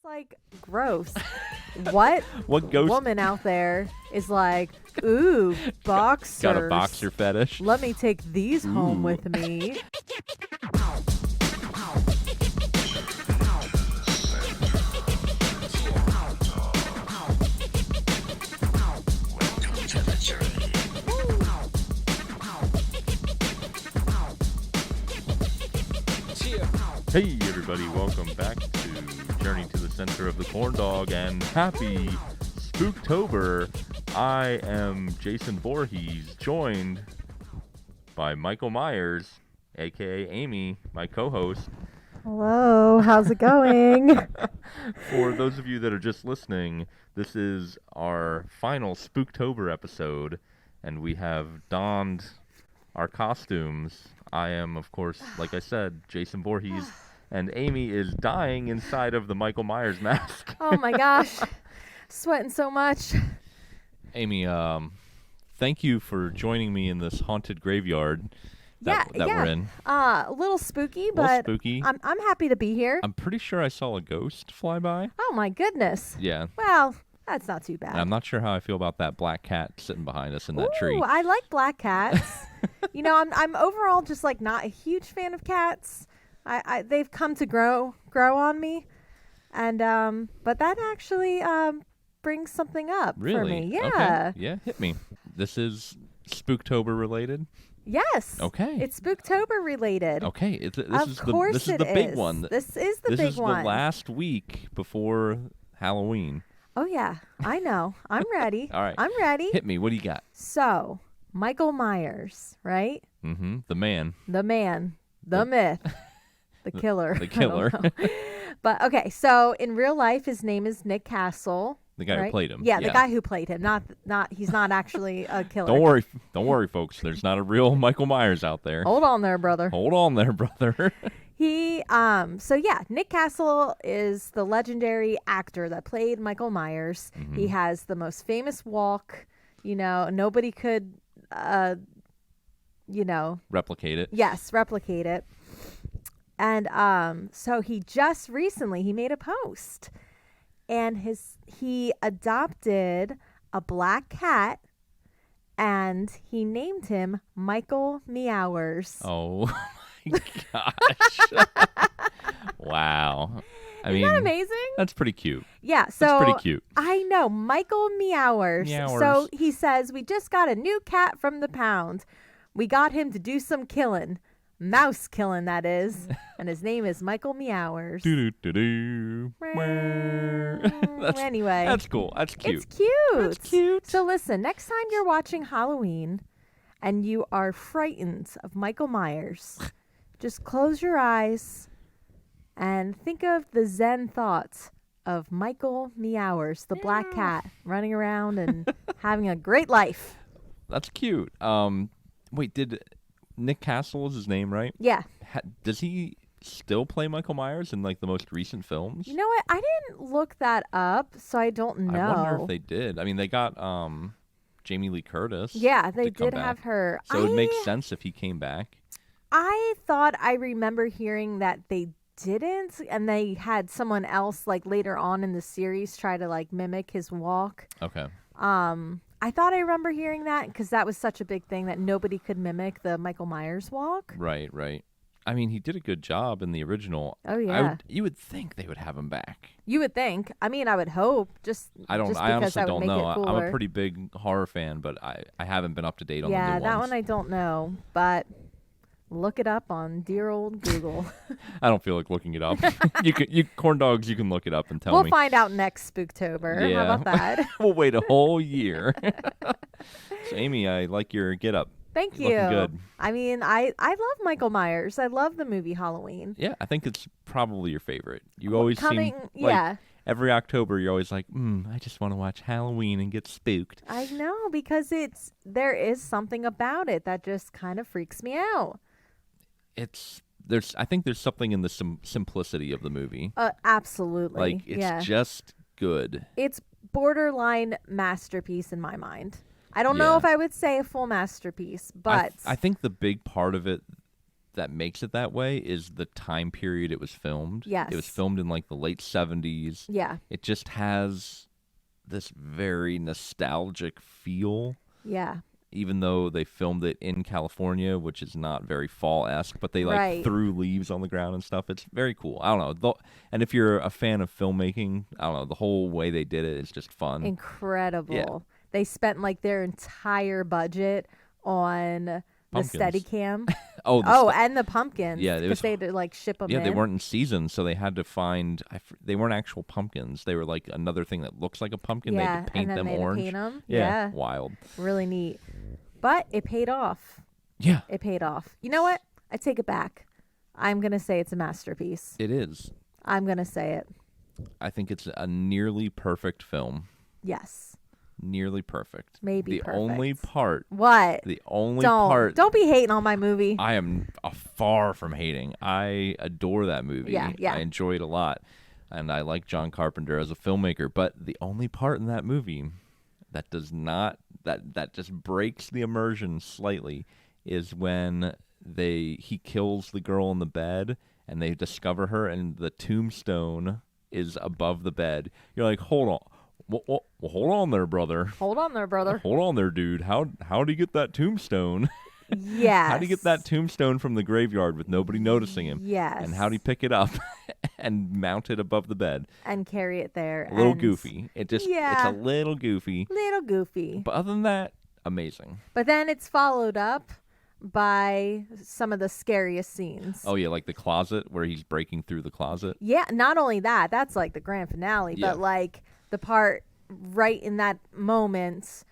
like gross. What ghost woman out there is like, ooh, boxers. got a boxer fetish? Let me take these home Ooh. with me. Hey everybody, welcome back to Journey to the Center of the Corn Dog, and happy Spooktober. I am Jason Voorhees, joined by Michael Myers, aka Amy, my co-host. Hello, how's it going? For those of you that are just listening, this is our final Spooktober episode, and we have donned our costumes. I am, of course, like I said, Jason Voorhees, and Amy is dying inside of the Michael Myers mask. Oh my gosh, sweating so much. Amy, thank you for joining me in this haunted graveyard that we're in. A little spooky, A little but spooky. I'm happy to be here. I'm pretty sure I saw a ghost fly by. Oh my goodness. Yeah. Well, that's not too bad. And I'm not sure how I feel about that black cat sitting behind us in that tree. I like black cats. You know, I'm overall just like not a huge fan of cats. They've come to grow on me, and but that actually brings something up Really? for me. Yeah. Okay. Yeah, hit me. This is Spooktober related. Yes. Okay. It's Spooktober related. Okay. This Of is course the it big is. one. This is the This big is one. the last week before Halloween. Oh yeah, I know. I'm ready. All right. I'm ready. Hit me. What do you got? So, Michael Myers, right? Mm-hmm. The man. The man, the myth, the killer. The I don't killer. know. But okay, so in real life, his name is Nick Castle. The guy right? who played him. Yeah, the guy who played him. Not. He's not actually a killer. Don't worry, folks. There's not a real Michael Myers out there. Hold on there, brother. Hold on there, brother. So yeah, Nick Castle is the legendary actor that played Michael Myers. Mm-hmm. He has the most famous walk. You know, nobody could, Replicate it. Yes, replicate it. And so he just recently he made a post, and he adopted a black cat, and he named him Michael Meowers. Oh my gosh. Wow. Isn't that amazing? That's pretty cute. Yeah, so That's pretty cute. I know, Michael Meowers. Meowers. So he says, we just got a new cat from the pound. We got him to do some killing. Mouse killing, that is. And his name is Michael Meowers. Do-do-do-do. Anyway. That's cool. That's cute. It's cute. That's cute. So listen, next time you're watching Halloween and you are frightened of Michael Myers, just close your eyes and think of the Zen thoughts of Michael Meowers, the black cat, running around and having a great life. That's cute. Wait, did Nick Castle is his name, right? Yeah. Does he still play Michael Myers in like the most recent films? You know what? I didn't look that up, so I don't know. I wonder if they did. I mean, they got Jamie Lee Curtis. Yeah, they to come did back. have her. So it makes sense if he came back. I thought I remember hearing that they didn't, and they had someone else like later on in the series try to like mimic his walk. Okay. I thought I remember hearing that because that was such a big thing that nobody could mimic the Michael Myers walk. Right. I mean, he did a good job in the original. Oh yeah. You would think they would have him back. You would think. I mean, I would hope. I because honestly that would don't make know. it I'm cooler. a pretty big horror fan, but I haven't been up to date on the new Yeah, that ones. one I don't know, but look it up on dear old Google. I don't feel like looking it up. you corn dogs, you can look it up and tell We'll me. find out next Spooktober. Yeah. How about that? We'll wait a whole year. So, Amy, I like your get up. Thank you. Looking good. I mean, I love Michael Myers. I love the movie Halloween. Yeah, I think it's probably your favorite. You always Coming, seem like yeah. every October you're always like, I just want to watch Halloween and get spooked. I know, because there is something about it that just kind of freaks me out. I think there's something in the simplicity of the movie. Absolutely. Like it's just good. It's borderline masterpiece in my mind. I don't know if I would say a full masterpiece, but I think the big part of it that makes it that way is the time period it was filmed. Yes. It was filmed in like the late 70s. Yeah. It just has this very nostalgic feel. Yeah. Even though they filmed it in California, which is not very fall-esque, but they like Right. threw leaves on the ground and stuff. It's very cool. I don't know. And if you're a fan of filmmaking, I don't know, the whole way they did it is just fun. Incredible. Yeah. They spent like their entire budget on the Pumpkins. Steadicam. Oh, And the pumpkins. Yeah, it because was- they had to like ship them yeah, in. they weren't in season, so they had to find. They weren't actual pumpkins. They were like another thing that looks like a pumpkin. They had to paint and then them they had to orange. paint 'em. Yeah, wild. Really neat. But it paid off. Yeah, It paid off. You know what? I take it back. I'm going to say it's a masterpiece. it is. I'm going to say it. I think it's a nearly perfect film. Yes. Nearly perfect. Maybe the only perfect. part. What? The only Don't. part. Don't be hating on my movie. I am far from hating. I adore that movie. Yeah. I enjoy it a lot, and I like John Carpenter as a filmmaker. But the only part in that movie that does not that just breaks the immersion slightly is when he kills the girl in the bed and they discover her and the tombstone is above the bed. You're like, hold on. Well, hold on there, brother. Hold on there, brother. Hold on there, dude. How do you get that tombstone? Yes. How do you get that tombstone from the graveyard with nobody noticing him? Yes. And how do you pick it up and mount it above the bed? And carry it there. A little and goofy. It's Yeah. a little goofy. Little goofy. But other than that, amazing. But then it's followed up by some of the scariest scenes. Oh yeah, like the closet where he's breaking through the closet. Yeah, not only that, that's like the grand finale, Yeah. but like the part right in that moment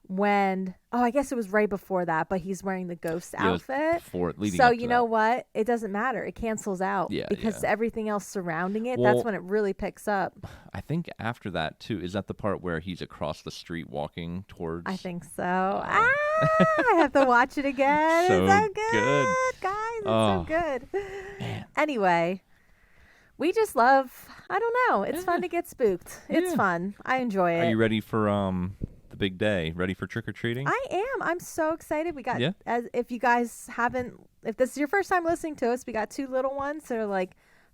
when I guess it was right before that, but he's wearing the ghost Yeah, it was outfit. before leading So up to you know that. what? It doesn't matter. It cancels out Yeah, because yeah. everything else surrounding it, Well- that's when it really picks up. I think after that too, is that the part where he's across the street walking towards? I think so. I have to watch it again. So it's so good, good. guys. It's Oh, so good. man. Anyway, we just love. I don't know. It's fun to get spooked. It's Yeah. fun. I enjoy it. Are you ready for the big day? Ready for trick or treating? I am. I'm so excited. We got Yeah. as if you guys haven't, if this is your first time listening to us, we got two little ones that are like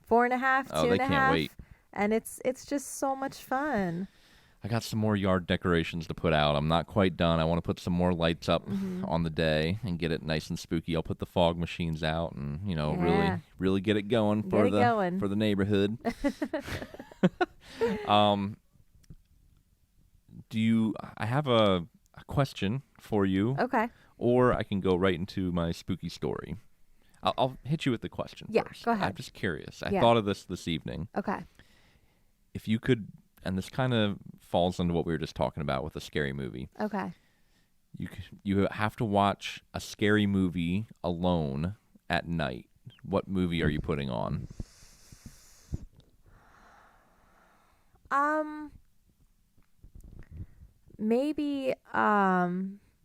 4.5, Oh, 2.5, they can't wait. and it's just so much fun. I got some more yard decorations to put out. I'm not quite done. I want to put some more lights up Mm-hmm. on the day and get it nice and spooky. I'll put the fog machines out and Yeah. really get it going for Get it going. for the neighborhood. I have a question for you, Okay. or I can go right into my spooky story. I'll hit you with the question Yeah, first. go ahead. I'm just curious. I Yeah. thought of this evening. Okay. If you could, and this kind of falls into what we were just talking about with a scary movie. Okay. You have to watch a scary movie alone at night. What movie are you putting on?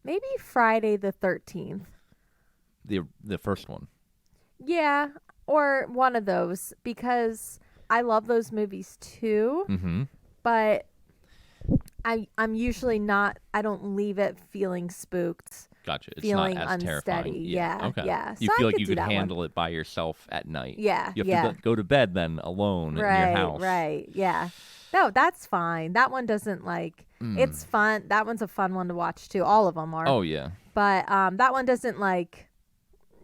Maybe Friday the 13th. The first one. Yeah, or one of those because I love those movies too, Mm-hmm. but I'm usually not. I don't leave it feeling spooked. Gotcha. It's Feeling not as terrifying. unsteady. Yeah, Okay. yeah. You So I feel like could you do could that one. handle it by yourself at night. Yeah, You have yeah. to go to bed then alone in your Right, house. right, yeah. No, that's fine. That one doesn't like. It's fun. That one's a fun one to watch too. All of them are. Oh yeah. But that one doesn't like.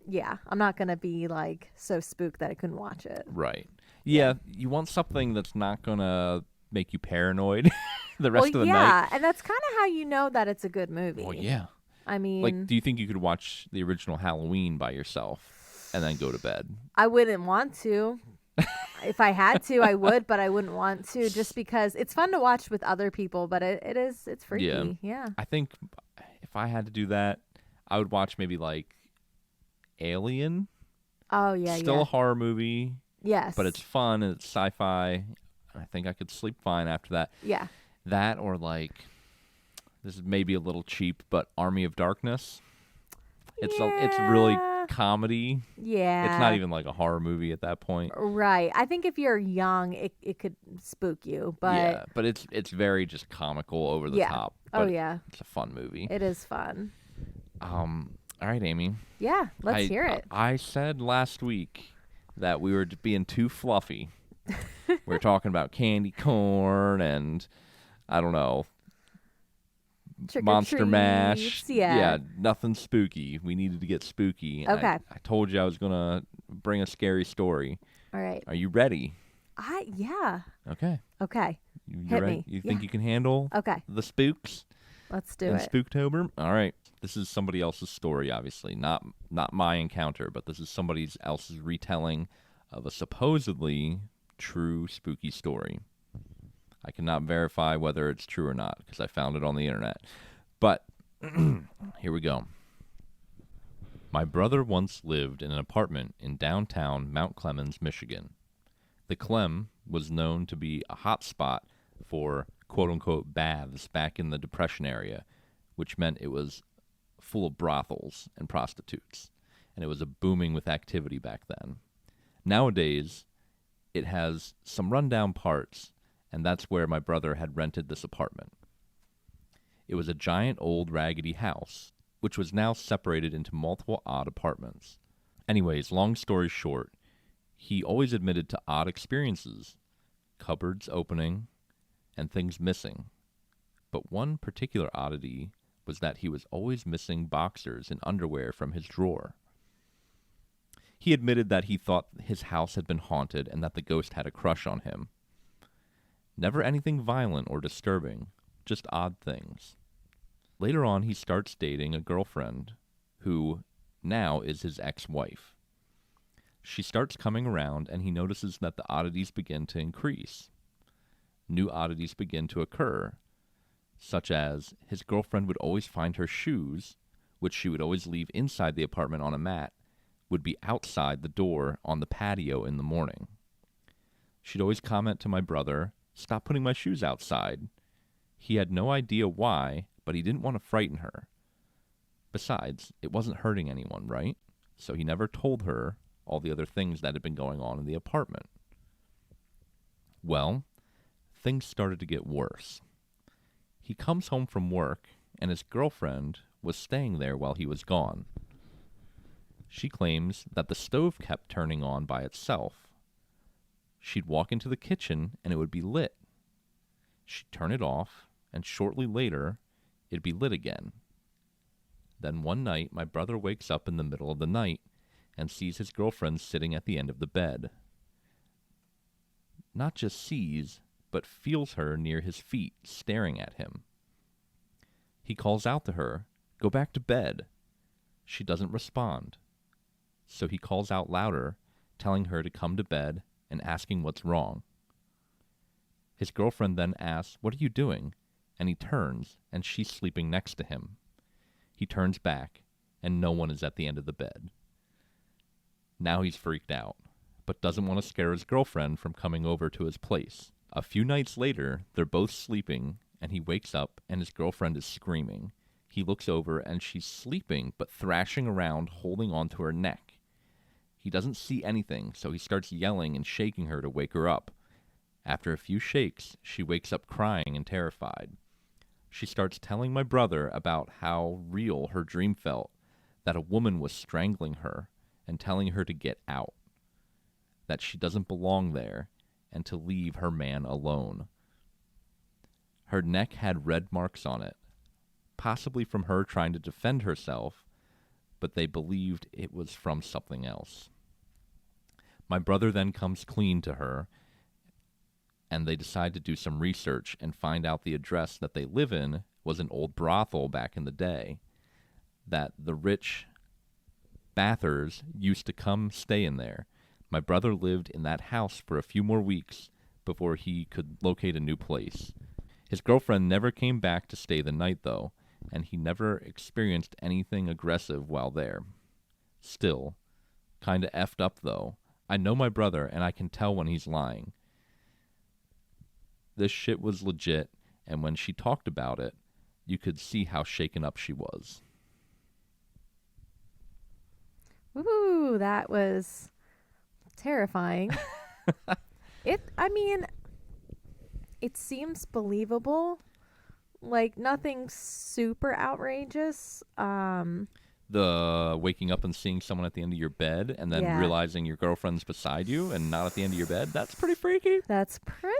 Yeah, I'm not gonna be like so spooked that I couldn't watch it. Right. Yeah. You want something that's not gonna make you paranoid the rest of the night. yeah, and that's kind of how you know that it's a good movie. Well, yeah. I mean, Like, do you think you could watch the original Halloween by yourself and then go to bed? I wouldn't want to. If I had to, I would, but I wouldn't want to just because it's fun to watch with other people, but it's freaky. Yeah. I think if I had to do that, I would watch maybe like Alien. Oh yeah, Still yeah. a horror movie, Yes. but it's fun and it's sci-fi. And I think I could sleep fine after that. yeah. That or like, this is maybe a little cheap, but Army of Darkness. It's really Yeah. comedy. Yeah. It's not even like a horror movie at that point. Right. I think if you're young, it could spook you, but Yeah, but it's very just comical, over the Yeah. top. Oh but yeah, it's a fun movie. it is fun. All right, Amy. Yeah, let's hear it. I said last week that we were being too fluffy. We were talking about candy corn and, I don't know, Trick or Monster Mash. treats, yeah. Nothing spooky. We needed to get spooky. And Okay. I told you I was going to bring a scary story. All right. Are you ready? Yeah. Okay. You Hit ready? me. You think Yeah. you can handle Okay. the spooks Let's do in it. Spooktober? All right. This is somebody else's story, obviously. Not my encounter, but this is somebody else's retelling of a supposedly true spooky story. I cannot verify whether it's true or not because I found it on the internet. But here we go. My brother once lived in an apartment in downtown Mount Clemens, Michigan. The Clem was known to be a hot spot for quote-unquote baths back in the Depression area, which meant it was full of brothels and prostitutes, and it was a booming with activity back then. Nowadays, it has some rundown parts, and that's where my brother had rented this apartment. It was a giant old raggedy house, which was now separated into multiple odd apartments. Anyways, long story short, he always admitted to odd experiences, cupboards opening, and things missing. But one particular oddity was that he was always missing boxers and underwear from his drawer. He admitted that he thought his house had been haunted and that the ghost had a crush on him. Never anything violent or disturbing, just odd things. Later on, he starts dating a girlfriend who now is his ex-wife. She starts coming around, and he notices that the oddities begin to increase. New oddities begin to occur, such as his girlfriend would always find her shoes, which she would always leave inside the apartment on a mat, would be outside the door on the patio in the morning. She'd always comment to my brother, "Stop putting my shoes outside." He had no idea why, but he didn't want to frighten her. Besides, it wasn't hurting anyone, right? So he never told her all the other things that had been going on in the apartment. Well, things started to get worse. He comes home from work, and his girlfriend was staying there while he was gone. She claims that the stove kept turning on by itself. She'd walk into the kitchen, and it would be lit. She'd turn it off, and shortly later, it'd be lit again. Then one night, my brother wakes up in the middle of the night and sees his girlfriend sitting at the end of the bed. Not just sees, but feels her near his feet, staring at him. He calls out to her, "Go back to bed." She doesn't respond. So he calls out louder, telling her to come to bed and asking what's wrong. His girlfriend then asks, "What are you doing?" And he turns, and she's sleeping next to him. He turns back, and no one is at the end of the bed. Now he's freaked out, but doesn't want to scare his girlfriend from coming over to his place. A few nights later, they're both sleeping, and he wakes up, and his girlfriend is screaming. He looks over, and she's sleeping, but thrashing around, holding onto her neck. He doesn't see anything, so he starts yelling and shaking her to wake her up. After a few shakes, she wakes up crying and terrified. She starts telling my brother about how real her dream felt, that a woman was strangling her and telling her to get out, that she doesn't belong there, and to leave her man alone. Her neck had red marks on it, possibly from her trying to defend herself, but they believed it was from something else. My brother then comes clean to her, and they decide to do some research and find out the address that they live in was an old brothel back in the day, that the rich bathers used to come stay in there. My brother lived in that house for a few more weeks before he could locate a new place. His girlfriend never came back to stay the night, though, and he never experienced anything aggressive while there. Still, kinda effed up, though. I know my brother, and I can tell when he's lying. This shit was legit, and when she talked about it, you could see how shaken up she was. Ooh, that was terrifying. It seems believable. Like nothing super outrageous. The waking up and seeing someone at the end of your bed and then Yeah. realizing your girlfriend's beside you and not at the end of your bed, that's pretty freaky. That's pretty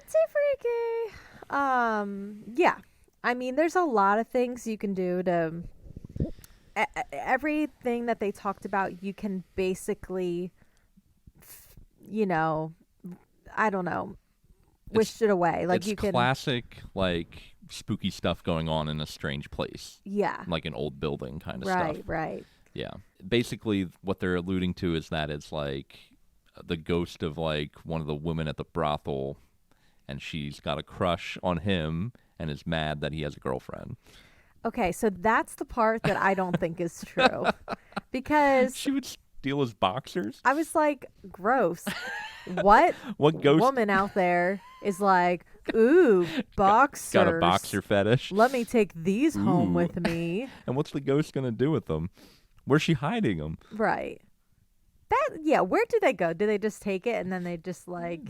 freaky. Yeah. I mean, there's a lot of things you can do to. Everything that they talked about, you can basically, you know, I don't know, wish it away. Like It's you can. classic, like, spooky stuff going on in a strange place. Yeah. Like an old building kind of Right. stuff. Right. Yeah. Basically, what they're alluding to is that it's like the ghost of like one of the women at the brothel, and she's got a crush on him and is mad that he has a girlfriend. Okay, so that's the part that I don't think is true, because She would steal his boxers? I was like, gross. What ghost woman out there is like, ooh, boxers? got a boxer fetish? Let me take these home Ooh. with me. And what's the ghost going to do with them? Where's she hiding them? Right. Yeah, where do they go? Do they just take it and then they just like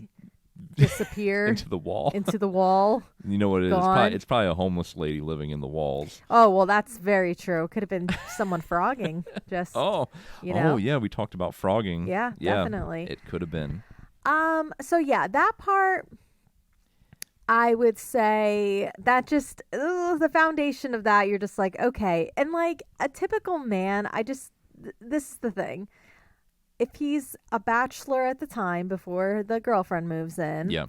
disappear Into the wall? into the wall? You know what it is? Gone. It's probably a homeless lady living in the walls. Oh, well, that's very true. Could have been someone frogging. Just Oh, know? yeah, we talked about frogging. Yeah, definitely. It could have been. So yeah, that part, I would say that just the foundation of that, you're just like, okay. And like a typical man, this is the thing. If he's a bachelor at the time before the girlfriend moves in, Yeah.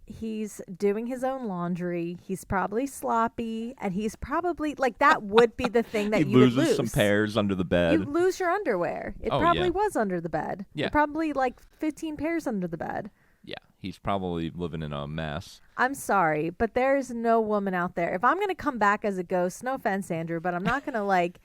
he's doing his own laundry. He's probably sloppy, and he's probably like, that would be the thing that He you would loses lose. some pairs under the bed. You lose your underwear. It Oh, probably yeah. was under the bed. Yeah. Probably like 15 pairs under the bed. Yeah, he's probably living in a mess. I'm sorry, but there is no woman out there. If I'm going to come back as a ghost, no offense, Andrew, but I'm not going to like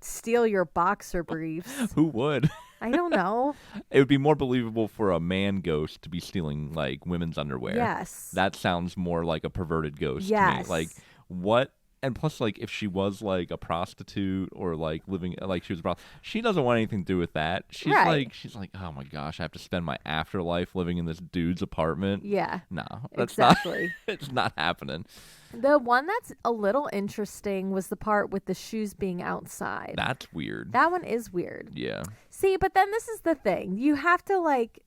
steal your boxer briefs. Who would? I don't know. It would be more believable for a man ghost to be stealing like women's underwear. Yes. That sounds more like a perverted ghost to me. Yes. Like what? And plus, like, if she was like a prostitute or like living like she was a prostitute, she doesn't want anything to do with that. She's Right. like, oh my gosh, I have to spend my afterlife living in this dude's apartment. Yeah. No, that's Exactly. not. It's not happening. The one that's a little interesting was the part with the shoes being outside. That's weird. That one is weird. Yeah. See, but then this is the thing. You have to like,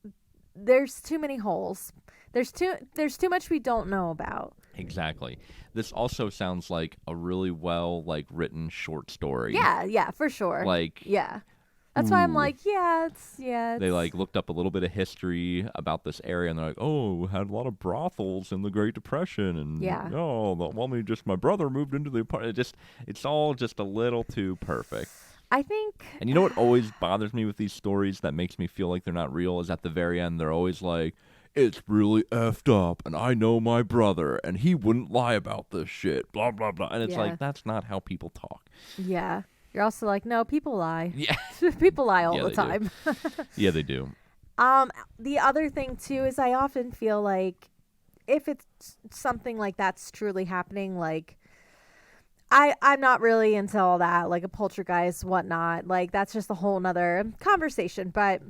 there's too many holes. There's too much we don't know about. Exactly. This also sounds like a really well like written short story. Yeah, for sure. Like yeah. That's why I'm ooh. like, it's They like looked up a little bit of history about this area, and they're like, "Oh, we had a lot of brothels in the Great Depression, and Yeah. my brother moved into the apartment." It's all just a little too perfect. I think. And you know what always bothers me with these stories that makes me feel like they're not real is at the very end they're always like, "It's really effed up, and I know my brother, and he wouldn't lie about this shit." Blah blah blah, and it's Yeah. like that's not how people talk. Yeah. You're also like, no, people lie. Yeah, People lie all Yeah, the they do. time. yeah, they do. The other thing too is I often feel like if it's something like that's truly happening, like I'm not really into all that, like a poltergeist, whatnot. Like that's just a whole nother conversation. But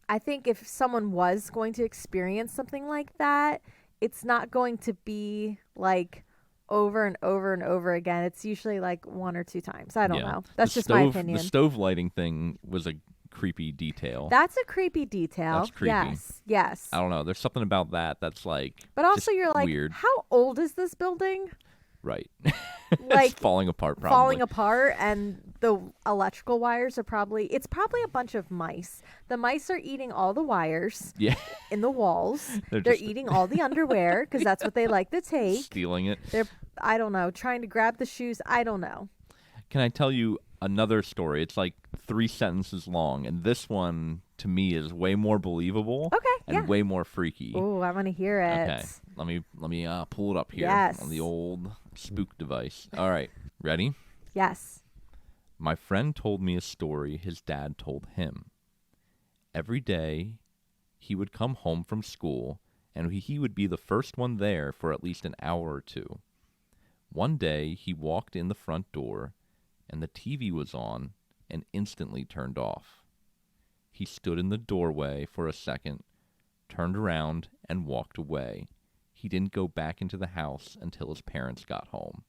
I think if someone was going to experience something like that, it's not going to be like over and over and over again. It's usually like one or two times. I don't Yeah. know. That's The just my stove- opinion. The stove lighting thing was a creepy detail. That's a creepy detail. That's creepy. Yes. I don't know. There's something about that's like. But also, just you're like, weird, how old is this building? right? Like, it's falling apart. Probably. Falling apart, and the electrical wires are it's probably a bunch of mice. The mice are eating all the wires Yeah, in the walls. They're They're just- eating all the underwear because that's what they like to take. stealing it. They're, I don't know, trying to grab the shoes. I don't know. Can I tell you another story? It's like 3 sentences long, and this one to me is way more believable. Okay, and yeah. way more freaky. Oh, I want to hear it. Okay, let me pull it up here Yes. on the old spook device. All right, ready? Yes. My friend told me a story his dad told him. Every day, he would come home from school, and he would be the first one there for at least an hour or two. One day, he walked in the front door, and the TV was on and instantly turned off. He stood in the doorway for a second, turned around, and walked away. He didn't go back into the house until his parents got home.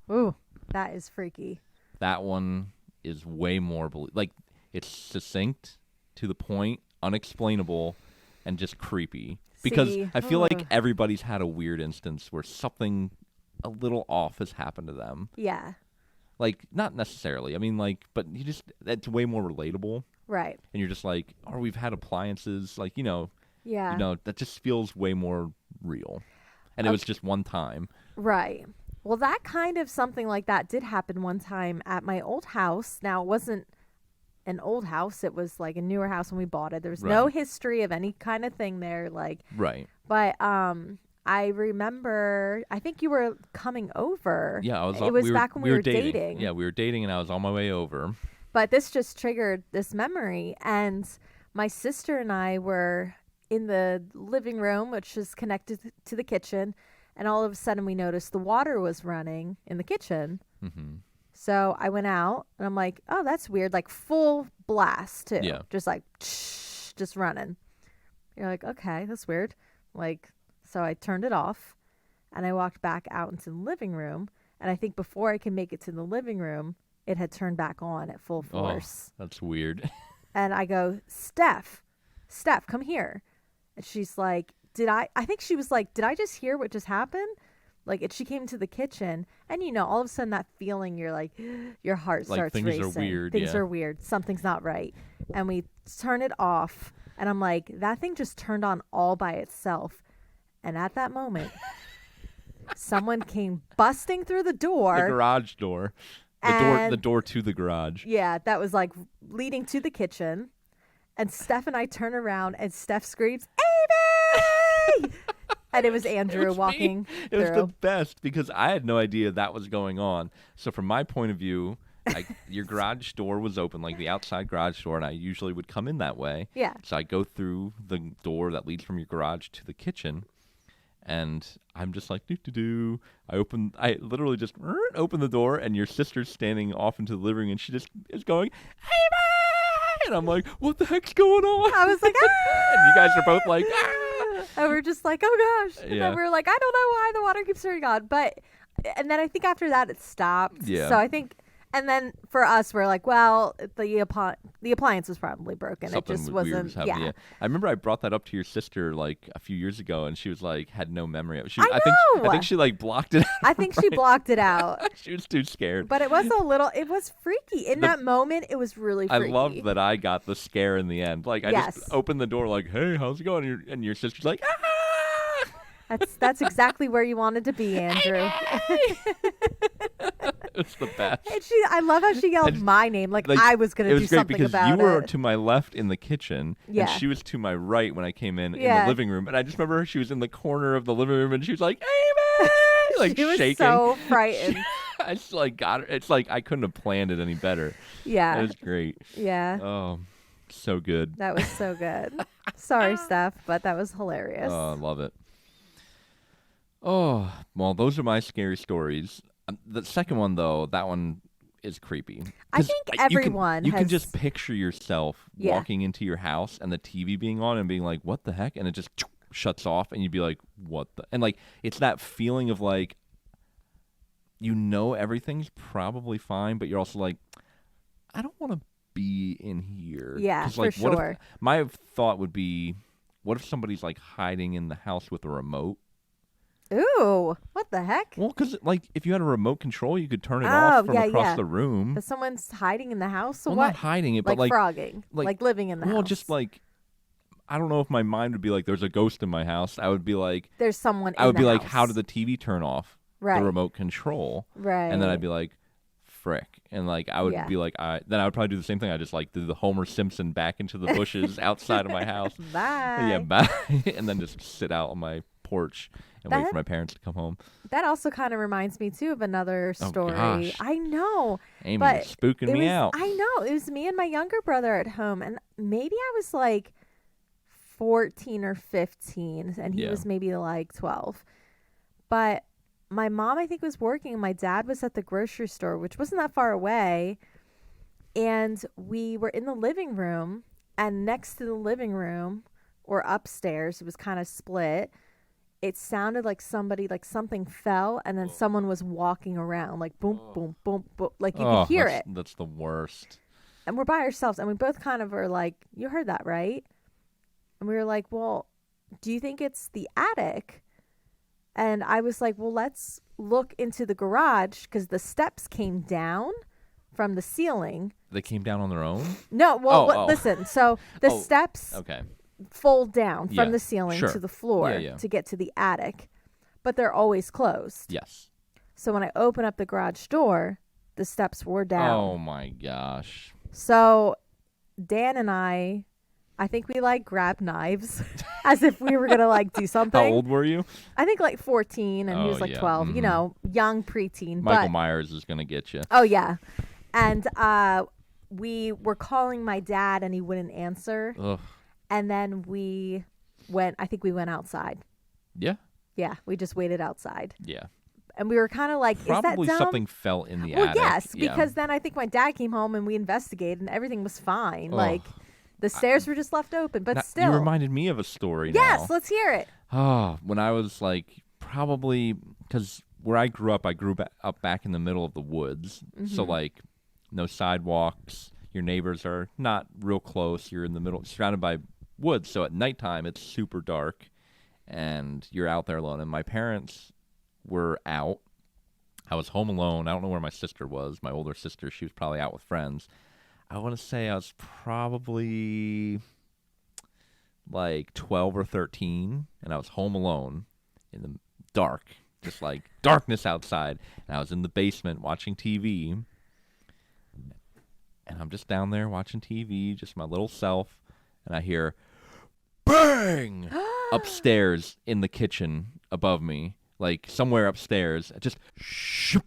Ooh. That is freaky. That one is way more like it's succinct, to the point, unexplainable, and just creepy. Because See, I feel like everybody's had a weird instance where something a little off has happened to them. Yeah. Like, not necessarily. I mean, like, but that's way more relatable. Right. And you're just like, or we've had appliances, like, Yeah. that just feels way more real. And it was just one time. Right. Well, that kind of something like that did happen one time at my old house. Now, it wasn't an old house. It was like a newer house when we bought it. There was no Right. history of any kind of thing there. Like, Right. but I remember, I think you were coming over. Yeah, It was back when we were dating. Yeah, we were dating, and I was on my way over. But this just triggered this memory. And my sister and I were in the living room, which is connected to the kitchen. And all of a sudden, we noticed the water was running in the kitchen. Mm-hmm. So I went out, and I'm like, oh, that's weird. Like, full blast, too. Yeah. Just like, just running. You're like, okay, that's weird. Like, so I turned it off, and I walked back out into the living room. And I think before I could make it to the living room, it had turned back on at full force. Oh, that's weird. And I go, Steph, come here. And she's like, I think she was like, did I just hear what just happened? Like, she came to the kitchen, and all of a sudden that feeling, you're like, your heart Like, starts things racing. are weird, Things yeah. are weird. Something's not right. And we turn it off, and I'm like, that thing just turned on all by itself. And at that moment, someone came busting through the door. The garage door. The door to the garage. Yeah, that was like leading to the kitchen. And Steph and I turn around, and Steph screams, Amy! And it was Andrew It was walking me. It was the through. best because I had no idea that was going on. So from my point of view, like, your garage door was open, like the outside garage door, and I usually would come in that way. Yeah. So I go through the door that leads from your garage to the kitchen, and I'm just like, do. I literally just open the door, and your sister's standing off into the living room, and she just is going, Amy! And I'm like, what the heck's going on? I was like, ah! And you guys are both like, ah! And we're just like, oh gosh. And Yeah. then we were like, I don't know why the water keeps turning on. And then I think after that it stopped. Yeah. So I think, and then for us, we're like, well, the appliance was probably broken. Something it just weird wasn't. was happening. Yeah. Yeah. I remember I brought that up to your sister like a few years ago, and she was like, had no memory of it. I I know! think she like blocked it out. I think she blocked it out. She was too scared. But it was freaky. In that moment, it was really I freaky. love that I got the scare in the end. Like, I Yes. just opened the door like, hey, how's it going? And your sister's like, ah! That's exactly where you wanted to be, Andrew. It's the best. And I love how she yelled my name, like I was going It to do was great something because about you were it. to my left in the kitchen, Yeah. and she was to my right when I came in Yeah. the living room. And I just remember she was in the corner of the living room, and she was like, Amy! Like, She was shaking. so frightened. I just like got her. It's like I couldn't have planned it any better. Yeah. It was great. Yeah. Oh, so good. That was so good. Sorry, Steph, but that was hilarious. Oh, I love it. Oh, well, those are my scary stories. The second one, though, that one is creepy. I 'Cause think you everyone can has- just picture yourself Yeah. walking into your house and the TV being on and being like, what the heck? And it just shuts off, and you'd be like, what the? And like, it's that feeling of like, everything's probably fine, but you're also like, I don't want to be in here. Yeah, 'Cause, like, for what sure. If, my thought would be, what if somebody's like hiding in the house with a remote? Ooh, what the heck? Well, because like if you had a remote control, you could turn it off from yeah, across yeah. the room. That someone's hiding in the house? So Well, what? not hiding it, but like like frogging, like living in the house. Well, just like, I don't know if my mind would be like, "There's a ghost in my house." I would be like, there's someone. I would in be the like, house. "How did the TV turn off? Right. The remote control?" Right. And then I'd be like, "Frick!" And like I would Yeah. be like, then I would probably do the same thing. I just like do the Homer Simpson back into the bushes outside of my house. Bye. Yeah, bye. And then just sit out on my porch and wait That- for my parents to come home. That also kind of reminds me too of another Oh, story. gosh. I know. Amy But was spooking it me was, out. I know. It was me and my younger brother at home, and maybe I was like 14 or 15, and he Yeah. was maybe like 12. But my mom, I think, was working, and my dad was at the grocery store, which wasn't that far away. And we were in the living room, and next to the living room, or upstairs, it was kind of split, it sounded like something fell and then someone was walking around like boom, boom, boom, boom. Like you could hear it. That's the worst. And we're by ourselves and we both kind of are like, you heard that, right? And we were like, well, do you think it's the attic? And I was like, well, let's look into the garage because the steps came down from the ceiling. They came down on their own? No, well, listen. So the steps fold down from the ceiling to the floor to get to the attic, but they're always closed. Yes. So when I open up the garage door, the steps were down. Oh, my gosh. So Dan and I think we like grabbed knives as if we were going to like do something. How old were you? I think like 14 and he was like 12, Mm-hmm. you know, young preteen. Michael Myers is going to get you. Oh, yeah. And we were calling my dad and he wouldn't answer. Ugh. And then I think we went outside. Yeah? Yeah, we just waited outside. Yeah. And we were kind of like, probably is that dumb? Something fell in the well, attic. Yes, because then I think my dad came home and we investigated and everything was fine. Oh. Like the stairs were just left open, but still. You reminded me of a story Yes, now. let's hear it. Oh, when I was like probably, because where I grew up up back in the middle of the woods. Mm-hmm. So like no sidewalks. Your neighbors are not real close. You're in the middle, surrounded by woods. So at nighttime, it's super dark and you're out there alone. And my parents were out. I was home alone. I don't know where my sister was. My older sister, she was probably out with friends. I want to say I was probably like 12 or 13, and I was home alone in the dark, just like darkness outside. And I was in the basement watching TV, and I'm just down there watching TV, just my little self, and I hear bang upstairs in the kitchen above me. Like somewhere upstairs, just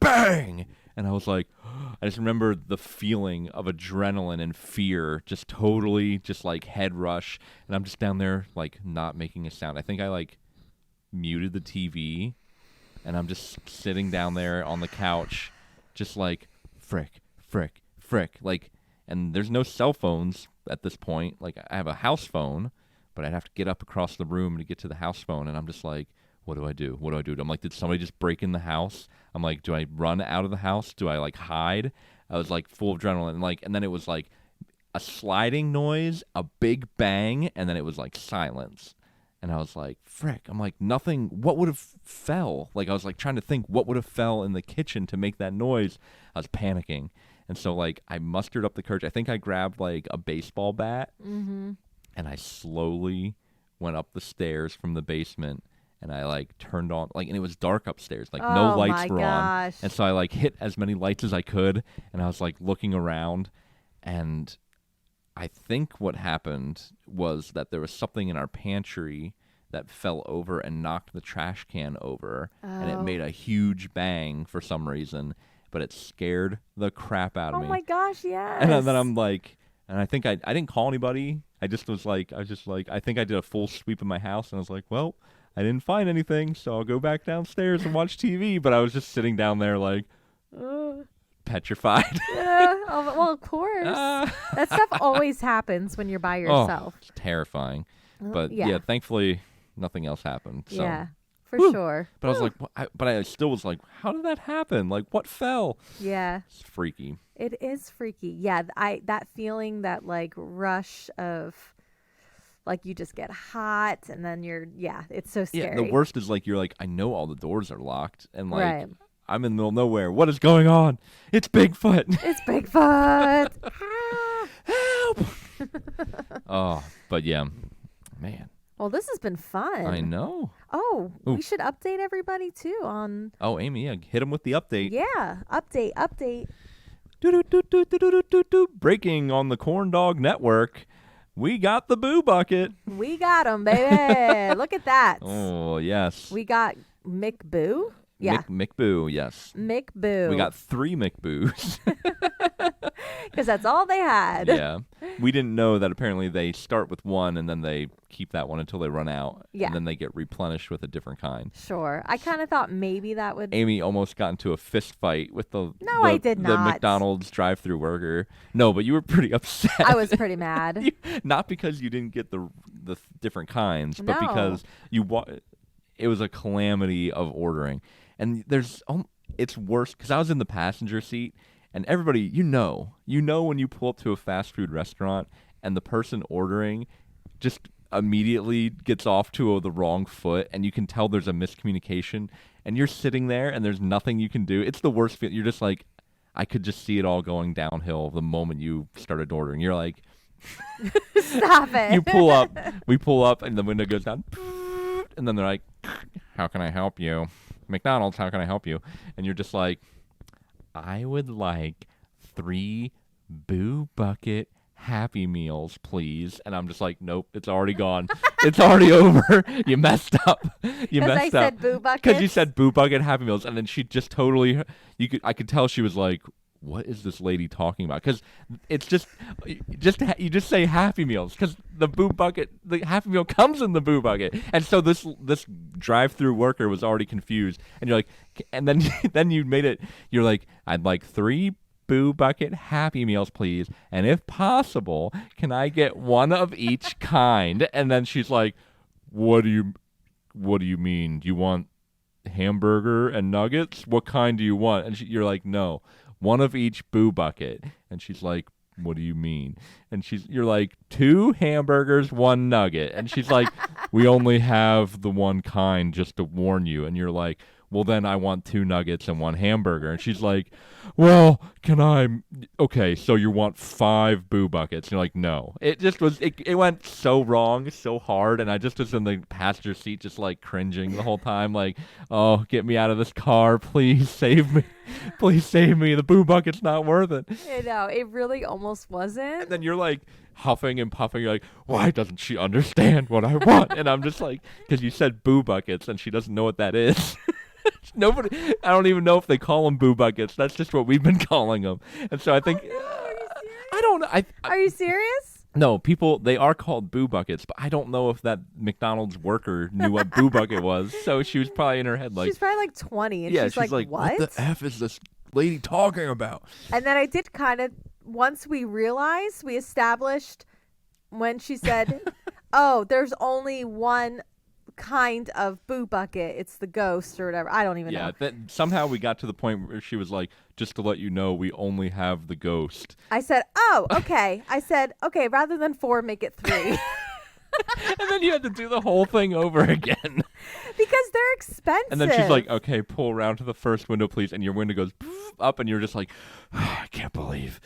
bang, and I was like, I just remember the feeling of adrenaline and fear, just totally, just like head rush, and I'm just down there like not making a sound. I think I like muted the TV, and I'm just sitting down there on the couch, just like frick, like, and there's no cell phones at this point. Like I have a house phone, but I'd have to get up across the room to get to the house phone, and I'm just like, what do I do? What do I do? I'm like, did somebody just break in the house? I'm like, do I run out of the house? Do I like hide? I was like full of adrenaline, and then it was like a sliding noise, a big bang, and then it was like silence. And I was like, frick. I'm like, nothing. What would have fell? Like I was like trying to think what would have fell in the kitchen to make that noise. I was panicking, and so like I mustered up the courage. I think I grabbed like a baseball bat, and I slowly went up the stairs from the basement. And I like turned on, like, and it was dark upstairs, like no lights were on. And so I like hit as many lights as I could, and I was like looking around, and I think what happened was that there was something in our pantry that fell over and knocked the trash can over, and it made a huge bang for some reason, but it scared the crap out of me. Oh my gosh, yes. And then I'm like, and I think I didn't call anybody. I was like, I think I did a full sweep of my house, and I was like, well, I didn't find anything, so I'll go back downstairs and watch TV. But I was just sitting down there like petrified. Well, of course. That stuff always happens when you're by yourself. It's terrifying. But yeah, thankfully nothing else happened. So. Yeah, for sure. But I was like, but I still was like, how did that happen? Like, what fell? Yeah. It's freaky. It is freaky. Yeah, that feeling, that like rush of... Like you just get hot and then it's so scary. Yeah, the worst is like you're like, I know all the doors are locked and like right. I'm in the middle of nowhere. What is going on? It's Bigfoot. It's Bigfoot. Help. Oh, but yeah, man. Well, this has been fun. I know. Oh, Ooh. We should update everybody too on. Oh, Amy, yeah, hit them with the update. Yeah, update. Breaking on the Corn Dog Network. We got the Boo Bucket. We got him, baby. Look at that. Oh, yes. We got Mick Boo. Yeah. Mick Boo, yes. Mick Boo. We got 3 Mick Boos. Because that's all they had. Yeah. We didn't know that apparently they start with one and then they keep that one until they run out. Yeah. And then they get replenished with a different kind. Sure. I kind of thought maybe that would... Amy almost got into a fist fight with the I did the not. McDonald's drive-thru worker. No, but you were pretty upset. I was pretty mad. Not because you didn't get the different kinds, but No. because it was a calamity of ordering. And it's worse because I was in the passenger seat, and everybody, when you pull up to a fast food restaurant and the person ordering just immediately gets off to the wrong foot, and you can tell there's a miscommunication, and you're sitting there and there's nothing you can do. It's the worst feeling. You're just like, I could just see it all going downhill the moment you started ordering. You're like, stop it. We pull up, and the window goes down, and then they're like, how can I help you? McDonald's, how can I help you? And you're just like, I would like 3 Boo Bucket Happy Meals, please. And I'm just like, nope, it's already gone. It's already over. You messed up. You messed up. I said Boo Buckets? Because you said Boo Bucket Happy Meals, and then she just totally, I could tell she was like, what is this lady talking about? Because it's you just say Happy Meals because the Happy Meal comes in the Boo Bucket, and so this drive-through worker was already confused, and you're like, and then then you made it. You're like, I'd like 3 Boo Bucket Happy Meals, please, and if possible, can I get one of each kind? And then she's like, what do you mean? Do you want hamburger and nuggets? What kind do you want? And you're like, no. One of each Boo Bucket. And she's like, what do you mean? And you're like, 2 hamburgers, 1 nugget. And she's like, we only have the one kind, just to warn you. And you're like, well, then I want 2 nuggets and 1 hamburger. And she's like, well, okay, so you want 5 Boo Buckets. And you're like, no. It just was, it went so wrong, so hard. And I just was in the passenger seat just like cringing the whole time. Like, oh, get me out of this car. Please save me. Please save me. The Boo Bucket's not worth it. I know. It really almost wasn't. And then you're like huffing and puffing. You're like, why doesn't she understand what I want? And I'm just like, because you said Boo Buckets and she doesn't know what that is. Nobody, I don't even know if they call them Boo Buckets. That's just what we've been calling them. And so I think, Oh, no. Are you serious? I don't know. Are you serious? No, they are called Boo Buckets, but I don't know if that McDonald's worker knew what Boo Bucket was. So she was probably in her head like, she's probably like 20, and yeah, she's like, what the F is this lady talking about? And then I did kind of, once we established when she said, oh, there's only one kind of Boo Bucket, it's the ghost or whatever. I don't even know. Yeah, somehow we got to the point where she was like, just to let you know, we only have the ghost. I said, oh, okay. I said, okay, rather than 4, make it 3. And then you had to do the whole thing over again. Because they're expensive. And then she's like, okay, pull around to the first window, please. And your window goes up, and you're just like, oh, I can't believe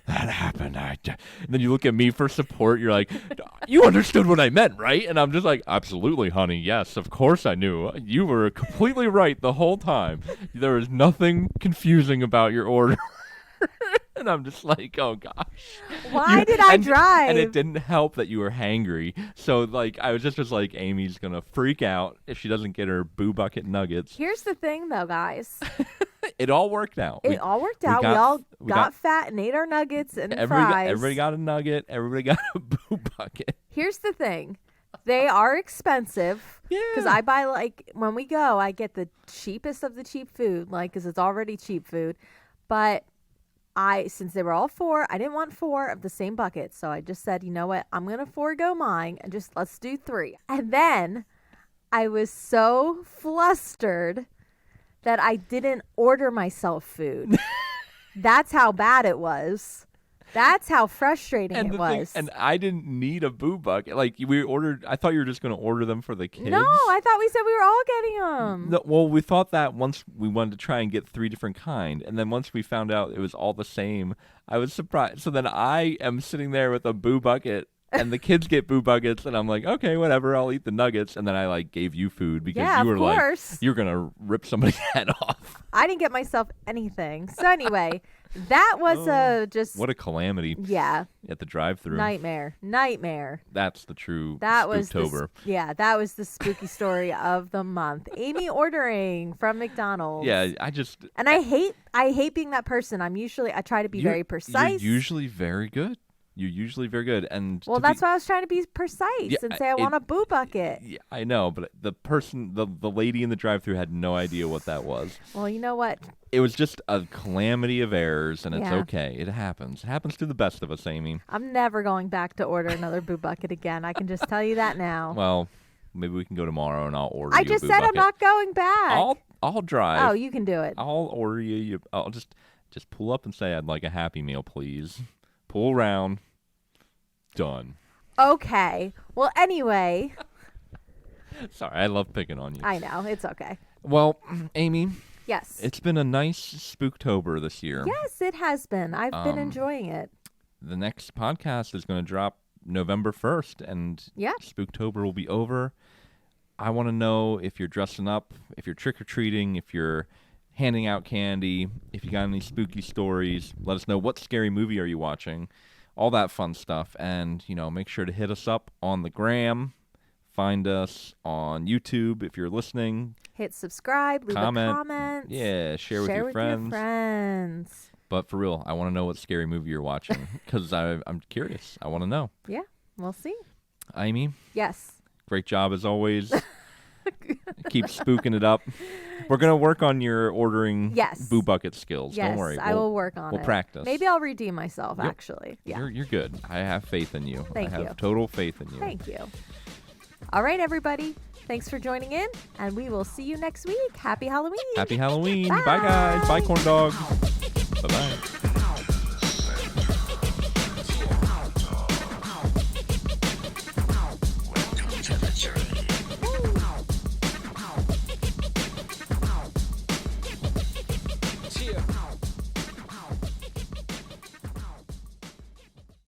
that happened. And then you look at me for support. You're like, you understood what I meant, right? And I'm just like, absolutely, honey. Yes, of course I knew. You were completely right the whole time. There was nothing confusing about your order. And I'm just like, oh gosh. Why did I drive? And it didn't help that you were hangry. So like, I was like, Amy's gonna freak out if she doesn't get her Boo Bucket nuggets. Here's the thing, though, guys. It all worked out. We all got fat and ate our nuggets and fries. Everybody got a nugget. Everybody got a Boo Bucket. Here's the thing. They are expensive. Yeah. Because I buy, like, when we go, I get the cheapest of the cheap food, like, because it's already cheap food. But since they were all 4, I didn't want 4 of the same bucket. So I just said, you know what? I'm going to forego mine and just let's do 3. And then I was so flustered that I didn't order myself food. That's how bad it was. That's how frustrating it was. And I didn't need a Boo Bucket. Like, I thought you were just going to order them for the kids. No, I thought we said we were all getting them. No, well, we thought that once we wanted to try and get 3 different kind. And then once we found out it was all the same, I was surprised. So then I am sitting there with a Boo Bucket, and the kids get Boo Buckets, and I'm like, okay, whatever, I'll eat the nuggets. And then I like gave you food because you were like, you're going to rip somebody's head off. I didn't get myself anything. So anyway, that was just... What a calamity. Yeah. At the drive-thru. Nightmare. That's the true Spooktober. That was the spooky story of the month. Amy ordering from McDonald's. Yeah, And I hate being that person. I try to be very precise. You're usually very good. And that's why I was trying to be precise and say I want a Boo Bucket. Yeah, I know, but the lady in the drive-thru had no idea what that was. Well, you know what? It was just a calamity of errors, and it's okay. It happens. It happens to the best of us, Amy. I'm never going back to order another Boo Bucket again. I can just tell you that now. Well, Maybe we can go tomorrow, and I'll order I you a just boo said I'm bucket. not going back. I'll drive. Oh, you can do it. I'll order you. I'll just pull up and say I'd like a Happy Meal, please. Pull around. Done. Okay. Well, anyway. Sorry, I love picking on you. I know. It's okay. Well, Amy. Yes. It's been a nice Spooktober this year. Yes, it has been. I've been enjoying it. The next podcast is going to drop November 1st, and Spooktober will be over. I want to know if you're dressing up, if you're trick-or-treating, if you're handing out candy, if you got any spooky stories. Let us know what scary movie are you watching, all that fun stuff. And, make sure to hit us up on the gram. Find us on YouTube if you're listening. Hit subscribe, leave a comment. Yeah, share with your friends. But for real, I want to know what scary movie you're watching because I'm curious. I want to know. Yeah, we'll see. Amy? Yes. Great job as always. Keep spooking it up. We're going to work on your ordering boo bucket skills. Yes, Don't worry. I will work on it. We'll practice. Maybe I'll redeem myself, actually. Yeah. You're good. I have faith in you. Thank you. I have total faith in you. Thank you. All right, everybody. Thanks for joining in, and we will see you next week. Happy Halloween. Happy Halloween. Bye. Bye guys. Bye, corn dog. Bye-bye.